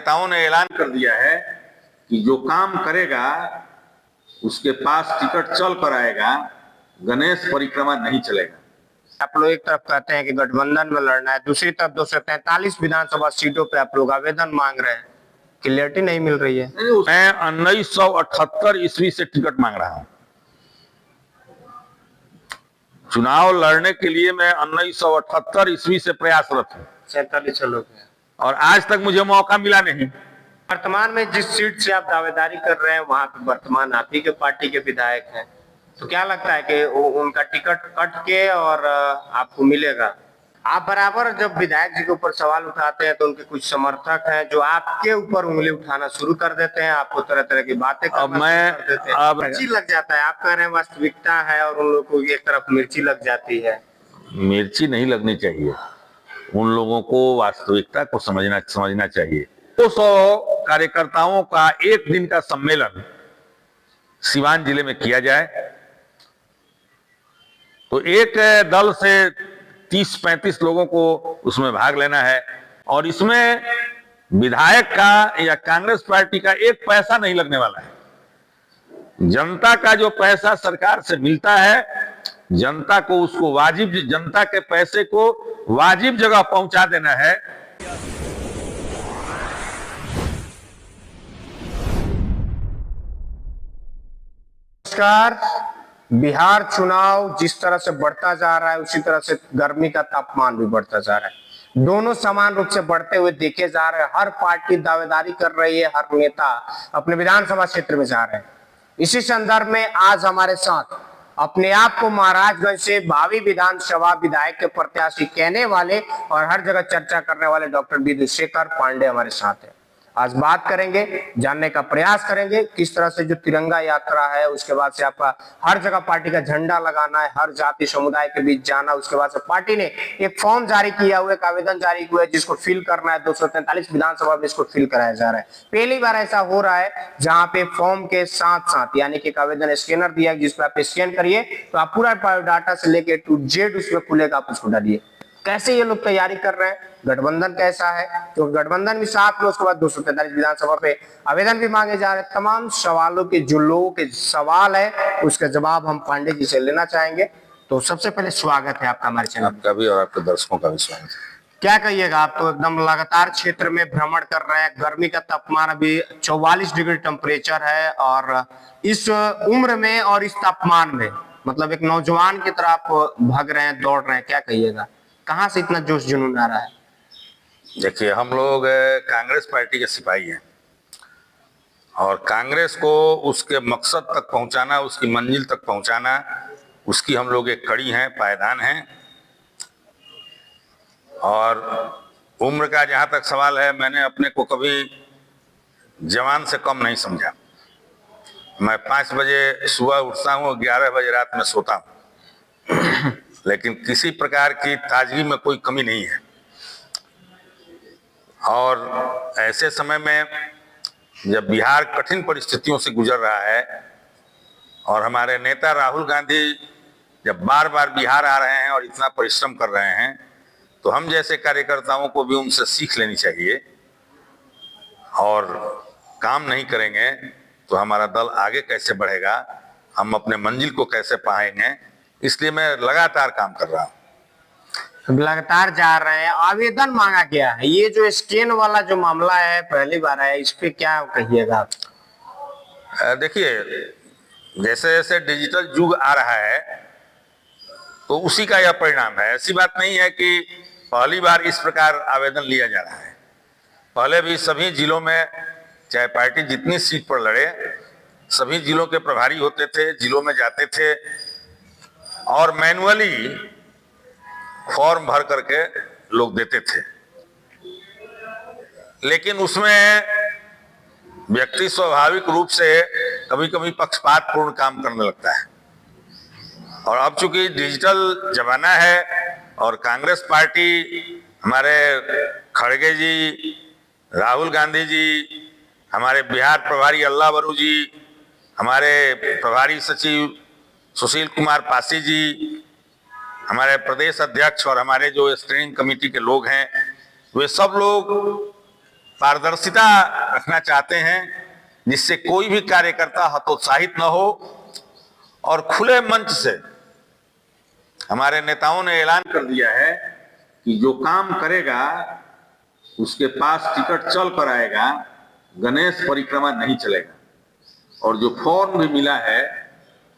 नेताओं ने ऐलान कर दिया है कि जो काम करेगा उसके पास टिकट चल कर आएगा, गणेश परिक्रमा नहीं चलेगा। आप लोग एक तरफ कहते हैं कि गठबंधन में लड़ना है, दूसरी तरफ 243 विधानसभा सीटों पे आप लोग आवेदन मांग रहे हैं, क्लियरिटी नहीं मिल रही है। मैं 1978 ईस्वी से टिकट मांग रहा हूं। चुनाव लड़ने के लिए मैं 1978 ईस्वी से प्रयासरत हूं। 47 साल हो गए और आज तक मुझे मौका मिला नहीं। वर्तमान में जिस सीट से आप दावेदारी कर रहे हैं वहां पे वर्तमान आप ही के पार्टी के विधायक हैं, तो क्या लगता है कि उनका टिकट कट के और आपको मिलेगा? आप बराबर जब विधायक जी के ऊपर सवाल उठाते हैं तो उनके कुछ समर्थक हैं जो आपके ऊपर उंगली उठाना शुरू कर देते हैं, आपको तरह तरह की बातें करना शुरू कर देते हैं। मिर्ची लग जाता है। आप कह रहे हैं वास्तविकता है और उन लोगों को एक तरफ मिर्ची लग जाती है। मिर्ची नहीं लगनी चाहिए, उन लोगों को वास्तविकता को समझना चाहिए। 200 कार्यकर्ताओं का एक दिन का सम्मेलन सिवान जिले में किया जाए तो एक दल से 30-35 लोगों को उसमें भाग लेना है और इसमें विधायक का या कांग्रेस पार्टी का एक पैसा नहीं लगने वाला है। जनता का जो पैसा सरकार से मिलता है, जनता को उसको वाजिब, जनता के पैसे को वाजिब जगह पहुंचा देना है। नमस्कार। बिहार चुनाव जिस तरह से बढ़ता जा रहा है उसी तरह से गर्मी का तापमान भी बढ़ता जा रहा है। दोनों समान रूप से बढ़ते हुए देखे जा रहे हैं। हर पार्टी दावेदारी कर रही है, हर नेता अपने विधानसभा क्षेत्र में जा रहे हैं। इसी संदर्भ में आज हमारे साथ अपने आप को महाराजगंज से भावी विधानसभा विधायक के प्रत्याशी कहने वाले और हर जगह चर्चा करने वाले डॉक्टर विधुशेखर पांडे हमारे साथ हैं। आज बात करेंगे, जानने का प्रयास करेंगे किस तरह से जो तिरंगा यात्रा है, उसके बाद से आपका हर जगह पार्टी का झंडा लगाना है, हर जाति समुदाय के बीच जाना, उसके बाद से पार्टी ने एक फॉर्म जारी किया हुआ है, एक आवेदन जारी हुआ है जिसको फिल करना है। 243 विधानसभा में इसको फिल कराया जा रहा है। पहली बार ऐसा हो रहा है जहां पे फॉर्म के साथ साथ यानी कि एक आवेदन स्कैनर दिया जिसपे आप स्कैन करिए तो आप पूरा बायोडाटा से लेके टू जेड उसमें खुलेगा, आप उसको डालिए। कैसे ये लोग तैयारी कर रहे हैं, गठबंधन कैसा है, तो गठबंधन भी साथ में, उसके बाद 243 विधानसभा पे आवेदन भी मांगे जा रहे हैं। तमाम सवालों के जो लोगों के सवाल है उसका जवाब हम पांडे जी से लेना चाहेंगे। तो सबसे पहले स्वागत है आपका हमारे चैनल। आपका भी और आपके दर्शकों का भी स्वागत है। क्या कहिएगा, आप तो एकदम लगातार क्षेत्र में भ्रमण कर रहे हैं। गर्मी का तापमान अभी 44 डिग्री टेम्परेचर है और इस उम्र में और इस तापमान में मतलब एक नौजवान की तरह आप भाग रहे हैं, दौड़ रहे हैं, क्या कहिएगा, कहाँ से इतना जोश जुनून आ रहा है? देखिए, हम लोग कांग्रेस पार्टी के सिपाही हैं और कांग्रेस को उसके मकसद तक पहुंचाना, उसकी मंजिल तक पहुंचाना, उसकी हम लोग एक कड़ी हैं, पायदान हैं। और उम्र का जहां तक सवाल है, मैंने अपने को कभी जवान से कम नहीं समझा। मैं 5 बजे सुबह उठता हूँ, 11 बजे रात में सोता हूँ लेकिन किसी प्रकार की ताजगी में कोई कमी नहीं है। और ऐसे समय में जब बिहार कठिन परिस्थितियों से गुजर रहा है और हमारे नेता राहुल गांधी जब बार बार बिहार आ रहे हैं और इतना परिश्रम कर रहे हैं, तो हम जैसे कार्यकर्ताओं को भी उनसे सीख लेनी चाहिए। और काम नहीं करेंगे तो हमारा दल आगे कैसे बढ़ेगा, हम अपने मंजिल को कैसे पाएंगे, इसलिए मैं लगातार काम कर रहा हूँ। लगातार जा रहे हैं। आवेदन मांगा गया है, ये जो स्कैन वाला जो मामला है पहली बार है, इस पे क्या कहिएगा आप? देखिए, जैसे जैसे डिजिटल युग आ रहा है तो उसी का यह परिणाम है। ऐसी बात नहीं है कि पहली बार इस प्रकार आवेदन लिया जा रहा है। पहले भी सभी जिलों में, चाहे पार्टी जितनी सीट पर लड़े, सभी जिलों के प्रभारी होते थे, जिलों में जाते थे और मैनुअली फॉर्म भर करके लोग देते थे। लेकिन उसमें व्यक्ति स्वाभाविक रूप से कभी कभी पक्षपातपूर्ण काम करने लगता है। और अब चूंकि डिजिटल जमाना है और कांग्रेस पार्टी, हमारे खड़गे जी, राहुल गांधी जी, हमारे बिहार प्रभारी अल्लाह बरू जी, हमारे प्रभारी सचिव सुशील कुमार पासी जी, हमारे प्रदेश अध्यक्ष और हमारे जो स्क्रीनिंग कमेटी के लोग हैं, वे सब लोग पारदर्शिता रखना चाहते हैं, जिससे कोई भी कार्यकर्ता हतोत्साहित न हो और खुले मंच से हमारे नेताओं ने ऐलान कर दिया है कि जो काम करेगा उसके पास टिकट चल कर आएगा, गणेश परिक्रमा नहीं चलेगा। और जो फॉर्म भी मिला है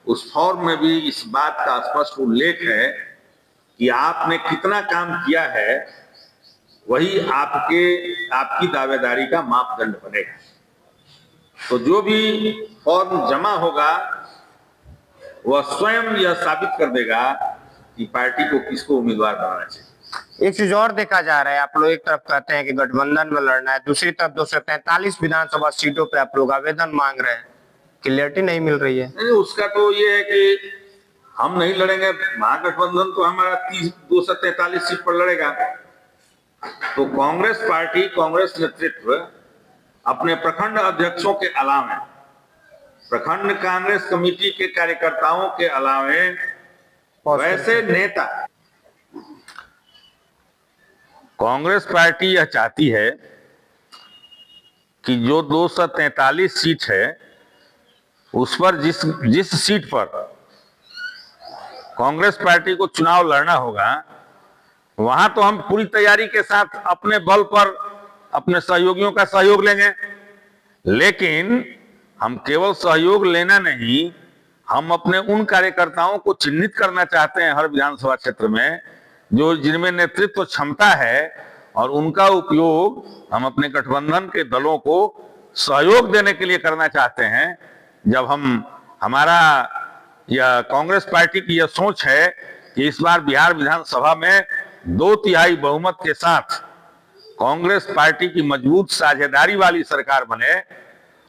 उस फॉर्म में भी इस बात का स्पष्ट उल्लेख है कि आपने कितना काम किया है वही आपकी दावेदारी का मापदंड बनेगा। तो जो भी फॉर्म जमा होगा वह स्वयं यह साबित कर देगा कि पार्टी को किसको उम्मीदवार बनाना चाहिए। एक चीज और देखा जा रहा है, आप लोग एक तरफ कहते हैं कि गठबंधन में लड़ना है, दूसरी तरफ 243 विधानसभा सीटों पे आप लोग आवेदन मांग रहे हैं, क्लियरिटी नहीं मिल रही है। नहीं, उसका तो ये है कि हम नहीं लड़ेंगे, महागठबंधन तो हमारा 243 सीट पर लड़ेगा। तो कांग्रेस पार्टी, कांग्रेस नेतृत्व अपने प्रखंड अध्यक्षों के अलावे, प्रखंड कांग्रेस कमेटी के कार्यकर्ताओं के अलावे वैसे नेता, कांग्रेस पार्टी यह चाहती है कि जो 243 सीट है उस पर जिस सीट पर कांग्रेस पार्टी को चुनाव लड़ना होगा वहां तो हम पूरी तैयारी के साथ अपने बल पर अपने सहयोगियों का सहयोग लेंगे, लेकिन हम केवल सहयोग लेना नहीं, हम अपने उन कार्यकर्ताओं को चिन्हित करना चाहते हैं हर विधानसभा क्षेत्र में जो जिनमें नेतृत्व क्षमता है, और उनका उपयोग हम अपने गठबंधन के दलों को सहयोग देने के लिए करना चाहते हैं। जब हमारा यह कांग्रेस पार्टी की यह सोच है कि इस बार बिहार विधानसभा में 2/3 बहुमत के साथ कांग्रेस पार्टी की मजबूत साझेदारी वाली सरकार बने,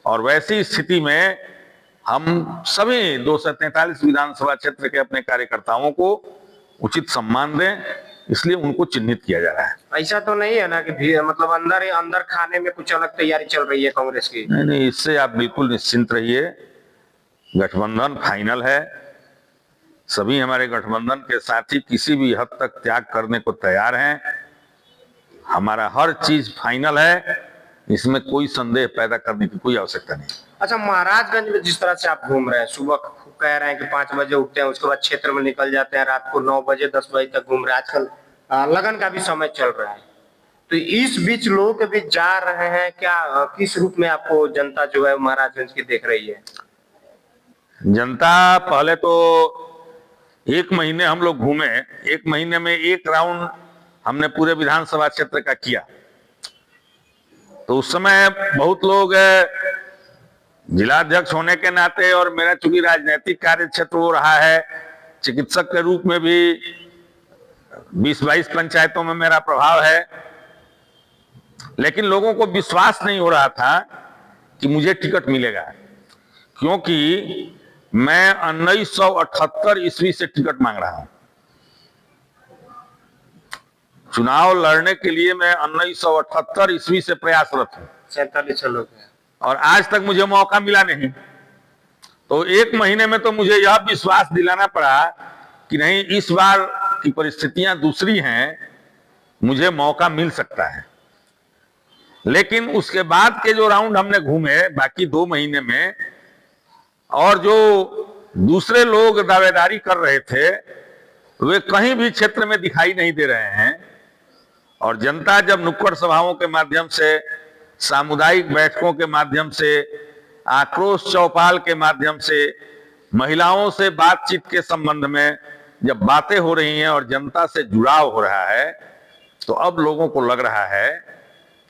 और वैसी स्थिति में हम सभी 243 विधानसभा क्षेत्र के अपने कार्यकर्ताओं को उचित सम्मान दें, इसलिए उनको चिन्हित किया जा रहा है। ऐसा तो नहीं है ना कि मतलब अंदर खाने में कुछ अलग तैयारी चल रही है कांग्रेस की? नहीं, इससे आप बिल्कुल निश्चिंत रहिए, गठबंधन फाइनल है। सभी हमारे गठबंधन के साथी किसी भी हद तक त्याग करने को तैयार हैं। हमारा हर चीज फाइनल है, इसमें कोई संदेह पैदा करने की कोई आवश्यकता नहीं। अच्छा, महाराजगंज में जिस तरह से आप घूम रहे हैं, सुबह कह रहे हैं कि 5 बजे उठते हैं, उसके बाद क्षेत्र में निकल जाते हैं, रात को 9 बजे 10 बजे तक घूम रहे हैं, आजकल लगन का भी समय चल रहा है, तो इस बीच लोगों के बीच जा रहे हैं, क्या किस रूप में आपको जनता जो है महाराजगंज की देख रही है? जनता पहले तो 1 महीने हम लोग घूमे, 1 महीने में 1 राउंड हमने पूरे विधानसभा क्षेत्र का किया, तो उस समय बहुत लोग जिलाध्यक्ष होने के नाते, और मेरा चूंकि राजनीतिक कार्य क्षेत्र हो रहा है, चिकित्सक के रूप में भी 20-22 पंचायतों में मेरा प्रभाव है, लेकिन लोगों को विश्वास नहीं हो रहा था कि मुझे टिकट मिलेगा, क्योंकि मैं 1978 ईस्वी से टिकट मांग रहा हूं। चुनाव लड़ने के लिए मैं 1978 ईस्वी से प्रयासरत हूं। 47 साल हो गए और आज तक मुझे मौका मिला नहीं। तो 1 महीने में तो मुझे यह विश्वास दिलाना पड़ा कि नहीं, इस बार की परिस्थितियां दूसरी हैं, मुझे मौका मिल सकता है। लेकिन उसके बाद के जो राउंड हमने घूमे बाकी 2 महीने में, और जो दूसरे लोग दावेदारी कर रहे थे वे कहीं भी क्षेत्र में दिखाई नहीं दे रहे हैं, और जनता जब नुक्कड़ सभाओं के माध्यम से, सामुदायिक बैठकों के माध्यम से, आक्रोश चौपाल के माध्यम से, महिलाओं से बातचीत के संबंध में जब बातें हो रही हैं और जनता से जुड़ाव हो रहा है, तो अब लोगों को लग रहा है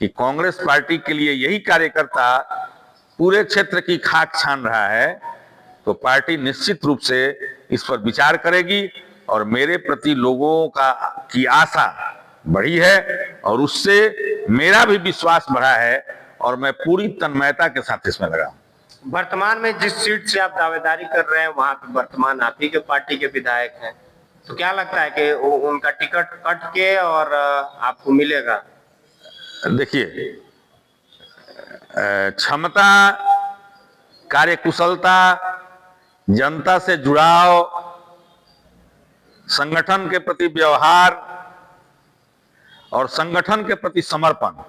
कि कांग्रेस पार्टी के लिए यही कार्यकर्ता पूरे क्षेत्र की खाक छान रहा है। तो पार्टी निश्चित रूप से इस पर विचार करेगी, और मेरे प्रति लोगों की आशा बढ़ी है, और उससे मेरा भी विश्वास बढ़ा है, और मैं पूरी तन्मयता के साथ इसमें लगा हूं। वर्तमान में जिस सीट से आप दावेदारी कर रहे हैं वहां पे वर्तमान आप ही के पार्टी के विधायक हैं, तो क्या लगता है कि उनका टिकट कट के और आपको मिलेगा? देखिए, क्षमता, कार्यकुशलता, जनता से जुड़ाव, संगठन के प्रति व्यवहार और संगठन के प्रति समर्पण,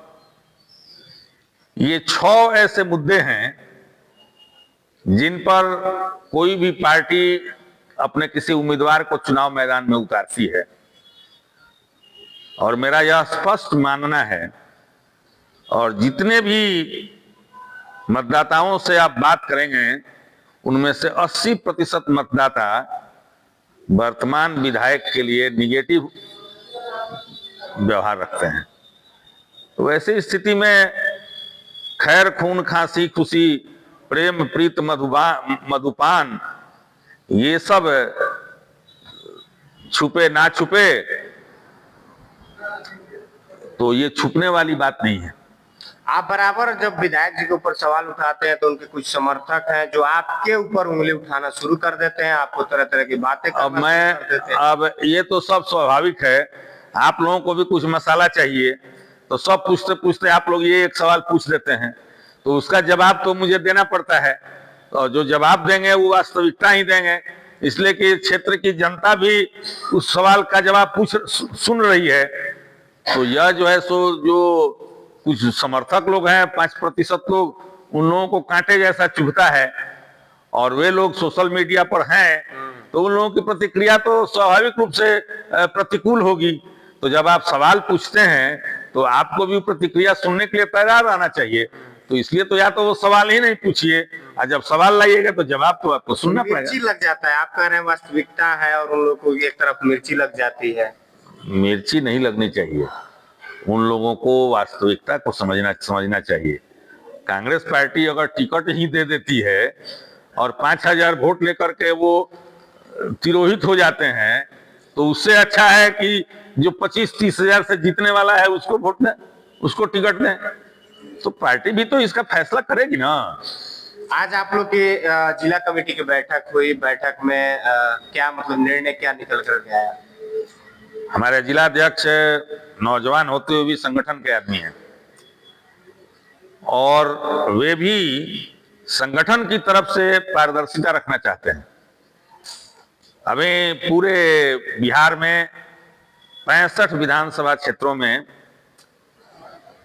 ये 6 ऐसे मुद्दे हैं जिन पर कोई भी पार्टी अपने किसी उम्मीदवार को चुनाव मैदान में उतारती है, और मेरा यह स्पष्ट मानना है, और जितने भी मतदाताओं से आप बात करेंगे उनमें से 80% मतदाता वर्तमान विधायक के लिए निगेटिव व्यवहार रखते हैं। तो ऐसी स्थिति में खैर खून खांसी खुशी प्रेम प्रीत मधुपान ये सब छुपे ना छुपे, तो ये छुपने वाली बात नहीं है। आप बराबर जब विधायक जी के ऊपर सवाल उठाते हैं तो उनके कुछ समर्थक हैं जो आपके ऊपर उंगली उठाना शुरू कर देते हैं, आपको तरह तरह की बातें करना शुरू कर देते हैं। अब ये तो सब स्वाभाविक है, आप लोगों को भी कुछ मसाला चाहिए, तो सब पूछते पूछते आप लोग ये एक सवाल पूछ देते हैं, तो उसका जवाब तो मुझे देना पड़ता है, और जो जवाब देंगे वो वास्तविकता ही देंगे, इसलिए कि क्षेत्र की जनता भी उस सवाल का जवाब सुन रही है। तो यह जो है सो जो कुछ समर्थक लोग हैं 5% लोग, उन लोगों को कांटे जैसा चुभता है, और वे लोग सोशल मीडिया पर हैं, तो उन लोगों की प्रतिक्रिया तो स्वाभाविक रूप से प्रतिकूल होगी। तो जब आप सवाल पूछते हैं तो आपको भी प्रतिक्रिया सुनने के लिए तैयार रहना चाहिए। तो इसलिए तो या तो वो सवाल ही नहीं पूछिए, और जब सवाल लाइएगा तो जवाब तो आपको सुनना पड़ेगा। मिर्ची लग जाता है, आप कह रहे हैं वास्तविकता है और उन लोगों को एक तरफ मिर्ची लग जाती है। मिर्ची नहीं लगनी चाहिए, उन लोगों को वास्तविकता को समझना चाहिए। कांग्रेस पार्टी अगर टिकट ही दे देती है और 5000 वोट लेकर के वो तिरोहित हो जाते हैं, तो उससे अच्छा है कि जो 25-30 हजार से जीतने वाला है उसको वोट दें, उसको टिकट दें। तो पार्टी भी तो इसका फैसला करेगी ना। आज आप लोग की जिला कमेटी की बैठक हुई, बैठक में क्या मतलब निर्णय क्या निकल कर के आया? हमारे जिला अध्यक्ष नौजवान होते हुए भी संगठन के आदमी हैं, और वे भी संगठन की तरफ से पारदर्शिता रखना चाहते हैं। अभी पूरे बिहार में 65 विधानसभा क्षेत्रों में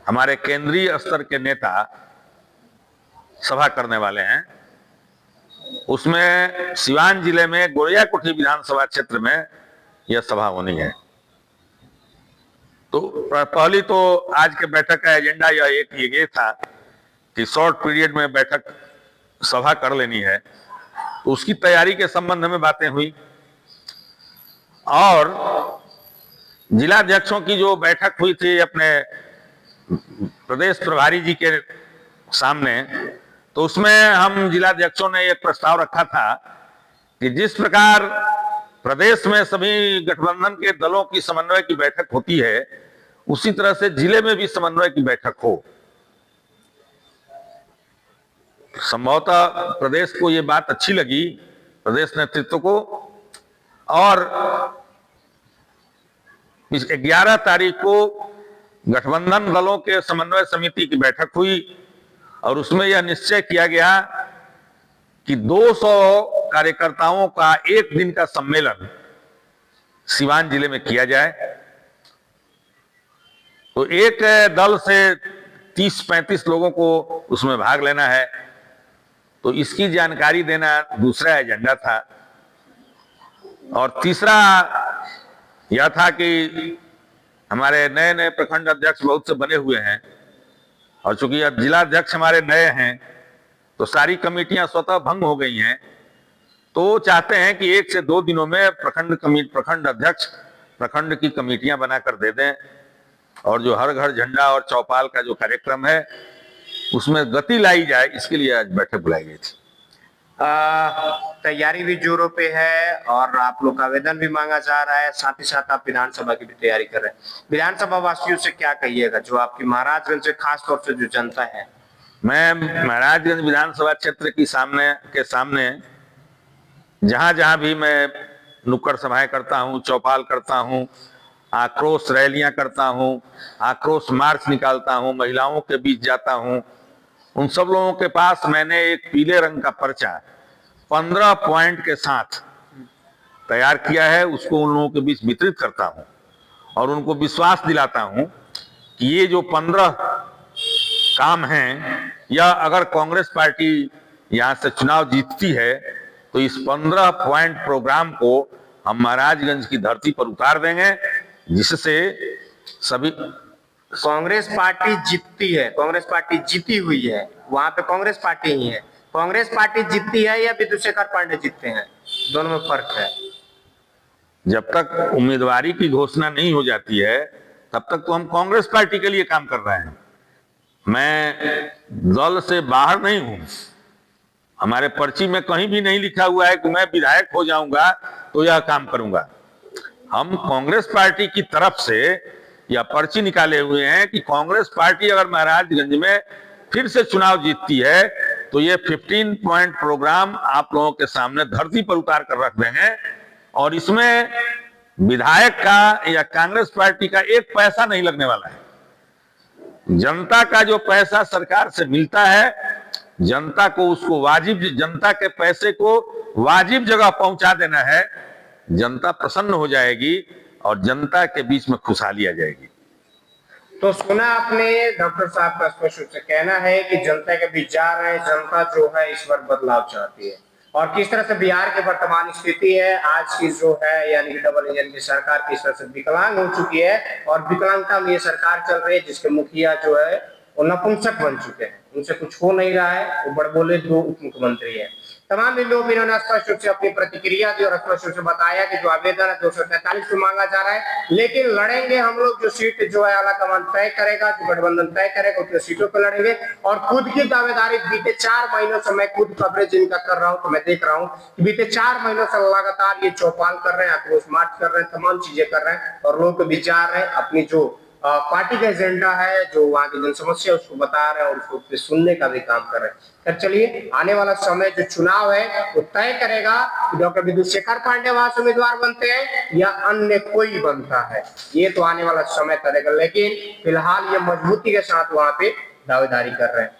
हमारे केंद्रीय स्तर के नेता सभा करने वाले हैं। उसमें सिवान जिले में गोरियाकोठी विधानसभा क्षेत्र में यह सभा होनी है। तो पहली तो आज के बैठक का एजेंडा ये था कि शॉर्ट पीरियड में बैठक सभा कर लेनी है, तो उसकी तैयारी के संबंध में बातें हुई। और जिलाध्यक्षों की जो बैठक हुई थी अपने प्रदेश प्रभारी जी के सामने, तो उसमें हम जिलाध्यक्षों ने एक प्रस्ताव रखा था कि जिस प्रकार प्रदेश में सभी गठबंधन के दलों की समन्वय की बैठक होती है, उसी तरह से जिले में भी समन्वय की बैठक हो। संभवतः प्रदेश को ये बात अच्छी लगी, प्रदेश नेतृत्व को, और 11 तारीख को गठबंधन दलों के समन्वय समिति की बैठक हुई, और उसमें यह निश्चय किया गया कि 200 कार्यकर्ताओं का एक दिन का सम्मेलन सिवान जिले में किया जाए। तो एक दल से 30-35 लोगों को उसमें भाग लेना है, तो इसकी जानकारी देना दूसरा एजेंडा था। और तीसरा यह था कि हमारे नए नए प्रखंड अध्यक्ष बहुत से बने हुए हैं, और चूंकि अब जिला अध्यक्ष हमारे नए हैं, तो सारी कमेटियां स्वतः भंग हो गई हैं। तो चाहते हैं कि 1 से 2 दिनों में प्रखंड अध्यक्ष प्रखंड की कमेटियां बनाकर दे दें, और जो हर घर झंडा और चौपाल का जो कार्यक्रम है उसमें गति लाई जाए, इसके लिए आज बैठक बुलाई गई थी। तैयारी भी जोरों पे है और आप लोग का आवेदन भी मांगा जा रहा है, साथ ही साथ आप विधानसभा की भी तैयारी कर रहे हैं। विधानसभा वासियों से क्या कहिएगा, जो आपकी महाराजगंज से खास तौर से जो जनता है? मैं महाराजगंज विधानसभा क्षेत्र के सामने जहां जहां भी मैं नुक्कड़ सभाएं करता हूं, चौपाल करता हूं, आक्रोश रैलियां करता हूं, आक्रोश मार्च निकालता हूं, महिलाओं के बीच जाता हूं, उन सब लोगों के पास मैंने एक पीले रंग का पर्चा 15 पॉइंट के साथ तैयार किया है। उसको उन लोगों के बीच वितरित करता हूं और उनको विश्वास दिलाता हूं कि ये जो 15 काम हैं, या अगर कांग्रेस पार्टी यहां से चुनाव जीतती है तो इस 15 पॉइंट प्रोग्राम को हम महाराजगंज की धरती पर उतार देंगे, जिससे सभी कांग्रेस पार्टी जीतती है, कांग्रेस पार्टी जीती हुई है, वहां पे कांग्रेस पार्टी ही है। कांग्रेस पार्टी जीतती है या विधुशेखर पांडे जीतते हैं, दोनों में फर्क है। जब तक उम्मीदवारी की घोषणा नहीं हो जाती है तब तक तो हम कांग्रेस पार्टी के लिए काम कर रहे हैं। मैं दल से बाहर नहीं हूं, हमारे पर्ची में कहीं भी नहीं लिखा हुआ है कि मैं विधायक हो जाऊंगा तो यह काम करूंगा। हम कांग्रेस पार्टी की तरफ से यह पर्ची निकाले हुए हैं कि कांग्रेस पार्टी अगर महाराजगंज में फिर से चुनाव जीतती है तो ये 15 पॉइंट प्रोग्राम आप लोगों के सामने धरती पर उतार कर रख देंगे, और इसमें विधायक का या कांग्रेस पार्टी का एक पैसा नहीं लगने वाला है। जनता का जो पैसा सरकार से मिलता है, जनता को उसको वाजिब, जनता के पैसे को वाजिब जगह पहुंचा देना है। जनता प्रसन्न हो जाएगी और जनता के बीच में खुशहाली आ जाएगी। तो सुना आपने डॉक्टर साहब का स्पष्ट रूप से कहना है कि जनता के बीच जा रहे हैं, जनता जो है इस बार बदलाव चाहती है, और किस तरह से बिहार की वर्तमान स्थिति है आज की जो है, यानी कि डबल इंजन की सरकार किस तरह से विकलांग हो चुकी है, और विकलांगता में ये सरकार चल रही है जिसके मुखिया जो है वो नपुंसक बन चुके हैं, उनसे कुछ हो नहीं रहा है, वो बड़बोले 2 उप मुख्यमंत्री है। तमाम लोग इन्होंने स्पष्ट रूप से अपनी प्रतिक्रिया दी और स्पष्ट रूप से बताया कि जो आवेदन है 243 पे मांगा जा रहा है, लेकिन लड़ेंगे हम लोग, जो सीट जो है आलाकमान तय करेगा, जो गठबंधन तय करेगा उतने सीटों पर लड़ेंगे। और खुद की दावेदारी बीते 4 महीनों से मैं खुद कवरेज इनका कर रहा हूं, तो मैं देख रहा हूं कि बीते 4 महीनों से लगातार ये चौपाल कर रहे हैं, आक्रोश मार्च कर रहे हैं, तमाम चीजें कर रहे हैं, और लोगों के बीच जा रहे हैं, अपनी जो पार्टी का एजेंडा है, जो वहां की जन समस्या उसको बता रहे हैं और उसको सुनने का भी काम कर रहे हैं। तो चलिए, आने वाला समय जो चुनाव है वो तय करेगा कि डॉक्टर विधुशेखर पांडे वहां से उम्मीदवार बनते हैं या अन्य कोई बनता है, ये तो आने वाला समय करेगा। लेकिन फिलहाल ये मजबूती के साथ वहां पे दावेदारी कर रहे हैं।